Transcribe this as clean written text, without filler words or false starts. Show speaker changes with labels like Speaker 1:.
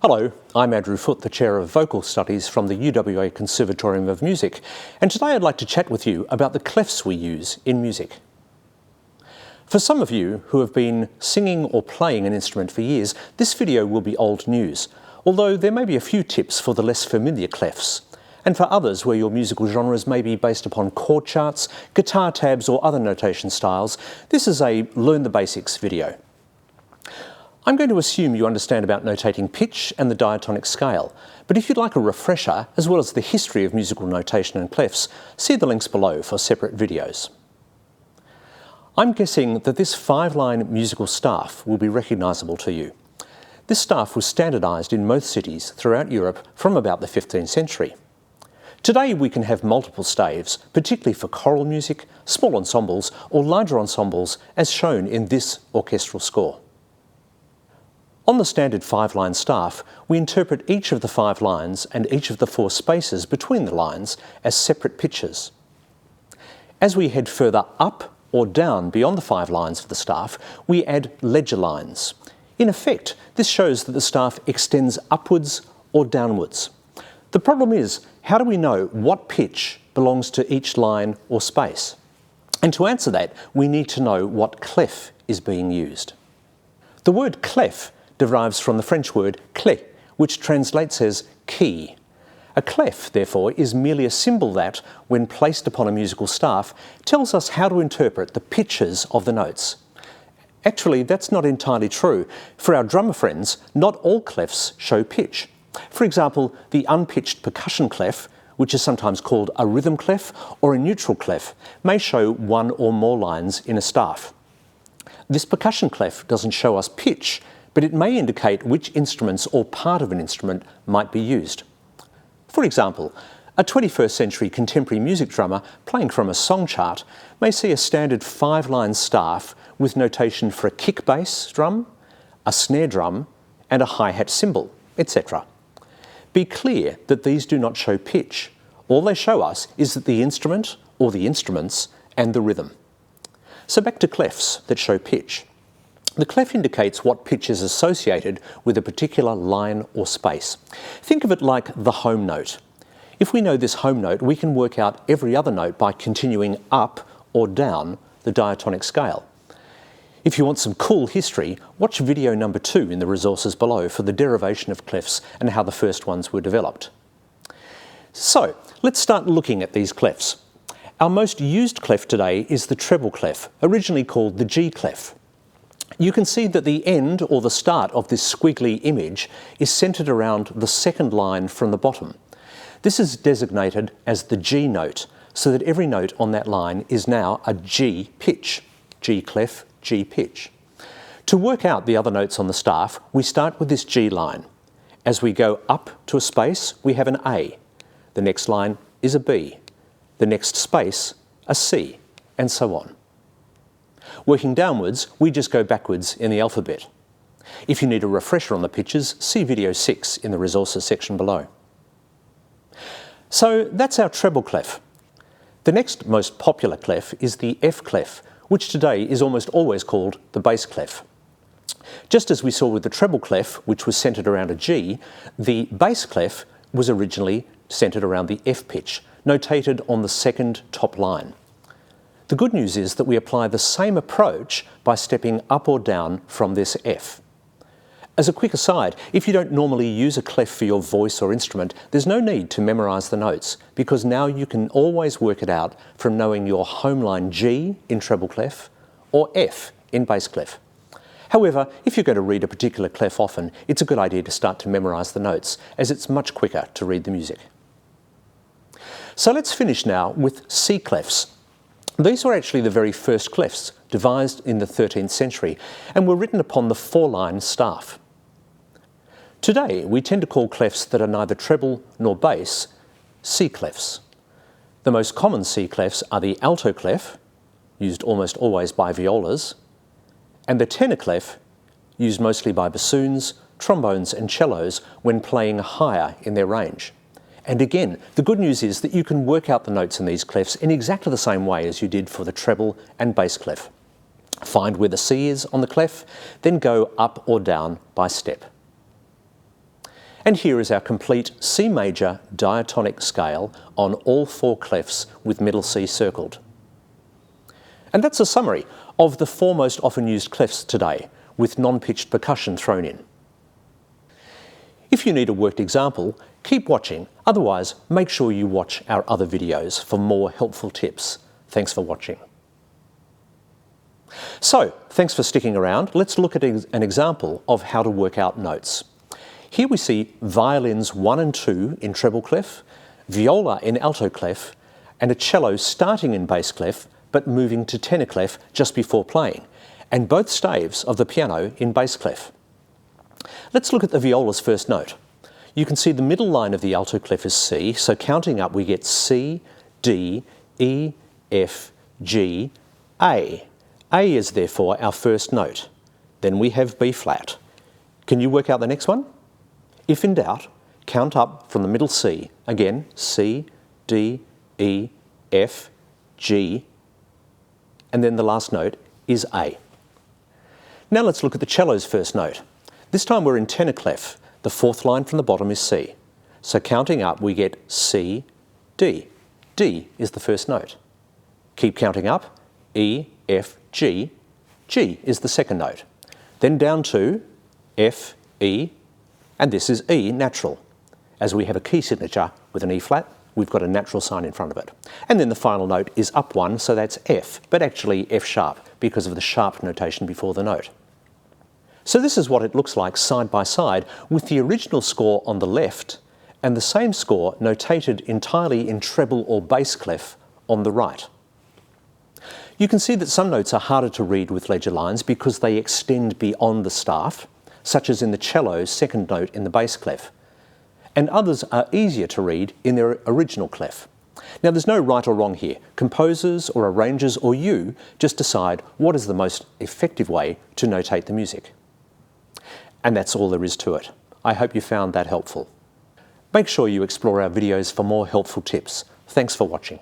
Speaker 1: Hello, I'm Andrew Foote, the Chair of Vocal Studies from the UWA Conservatorium of Music, and today I'd like to chat with you about the clefs we use in music. For some of you who have been singing or playing an instrument for years, this video will be old news, although there may be a few tips for the less familiar clefs. And for others where your musical genres may be based upon chord charts, guitar tabs or other notation styles, this is a Learn the Basics video. I'm going to assume you understand about notating pitch and the diatonic scale, but if you'd like a refresher, as well as the history of musical notation and clefs, see the links below for separate videos. I'm guessing that this 5-line musical staff will be recognisable to you. This staff was standardised in most cities throughout Europe from about the 15th century. Today we can have multiple staves, particularly for choral music, small ensembles or larger ensembles, as shown in this orchestral score. On the standard 5-line staff, we interpret each of the 5 lines and each of the 4 spaces between the lines as separate pitches. As we head further up or down beyond the 5 lines of the staff, we add ledger lines. In effect, this shows that the staff extends upwards or downwards. The problem is, how do we know what pitch belongs to each line or space? And to answer that, we need to know what clef is being used. The word clef derives from the French word clé, which translates as key. A clef, therefore, is merely a symbol that, when placed upon a musical staff, tells us how to interpret the pitches of the notes. Actually, that's not entirely true. For our drummer friends, not all clefs show pitch. For example, the unpitched percussion clef, which is sometimes called a rhythm clef or a neutral clef, may show 1 or more lines in a staff. This percussion clef doesn't show us pitch, but it may indicate which instruments or part of an instrument might be used. For example, a 21st century contemporary music drummer playing from a song chart may see a standard 5-line staff with notation for a kick bass drum, a snare drum, and a hi-hat cymbal, etc. Be clear that these do not show pitch. All they show us is that the instrument or the instruments and the rhythm. So back to clefs that show pitch. The clef indicates what pitch is associated with a particular line or space. Think of it like the home note. If we know this home note, we can work out every other note by continuing up or down the diatonic scale. If you want some cool history, watch video number 2 in the resources below for the derivation of clefs and how the first ones were developed. So, let's start looking at these clefs. Our most used clef today is the treble clef, originally called the G clef. You can see that the end or the start of this squiggly image is centred around the second line from the bottom. This is designated as the G note, so that every note on that line is now a G pitch. G clef, G pitch. To work out the other notes on the staff, we start with this G line. As we go up to a space, we have an A. The next line is a B. The next space, a C, and so on. Working downwards, we just go backwards in the alphabet. If you need a refresher on the pitches, see video 6 in the resources section below. So that's our treble clef. The next most popular clef is the F clef, which today is almost always called the bass clef. Just as we saw with the treble clef, which was centred around a G, the bass clef was originally centred around the F pitch, notated on the second top line. The good news is that we apply the same approach by stepping up or down from this F. As a quick aside, if you don't normally use a clef for your voice or instrument, there's no need to memorise the notes, because now you can always work it out from knowing your home line G in treble clef or F in bass clef. However, if you're going to read a particular clef often, it's a good idea to start to memorise the notes, as it's much quicker to read the music. So let's finish now with C clefs. These were actually the very first clefs, devised in the 13th century, and were written upon the 4-line staff. Today, we tend to call clefs that are neither treble nor bass C clefs. The most common C clefs are the alto clef, used almost always by violas, and the tenor clef, used mostly by bassoons, trombones and cellos when playing higher in their range. And again, the good news is that you can work out the notes in these clefs in exactly the same way as you did for the treble and bass clef. Find where the C is on the clef, then go up or down by step. And here is our complete C major diatonic scale on all 4 clefs with middle C circled. And that's a summary of the 4 most often used clefs today, with non-pitched percussion thrown in. If you need a worked example, keep watching. Otherwise, make sure you watch our other videos for more helpful tips. Thanks for watching. So, thanks for sticking around. Let's look at an example of how to work out notes. Here we see violins 1 and 2 in treble clef, viola in alto clef, and a cello starting in bass clef but moving to tenor clef just before playing, and both staves of the piano in bass clef. Let's look at the viola's first note. You can see the middle line of the alto clef is C, so counting up we get C, D, E, F, G, A. A is therefore our first note. Then we have B flat. Can you work out the next one? If in doubt, count up from the middle C. Again, C, D, E, F, G, and then the last note is A. Now let's look at the cello's first note. This time we're in tenor clef. The 4th line from the bottom is C. So counting up we get C, D. D is the first note. Keep counting up. E, F, G. G is the second note. Then down to F, E, and this is E natural. As we have a key signature with an E flat, we've got a natural sign in front of it. And then the final note is up 1, so that's F, but actually F sharp because of the sharp notation before the note. So this is what it looks like side by side with the original score on the left and the same score notated entirely in treble or bass clef on the right. You can see that some notes are harder to read with ledger lines because they extend beyond the staff, such as in the cello's second note in the bass clef, and others are easier to read in their original clef. Now there's no right or wrong here. Composers or arrangers or you just decide what is the most effective way to notate the music. And that's all there is to it. I hope you found that helpful. Make sure you explore our videos for more helpful tips. Thanks for watching.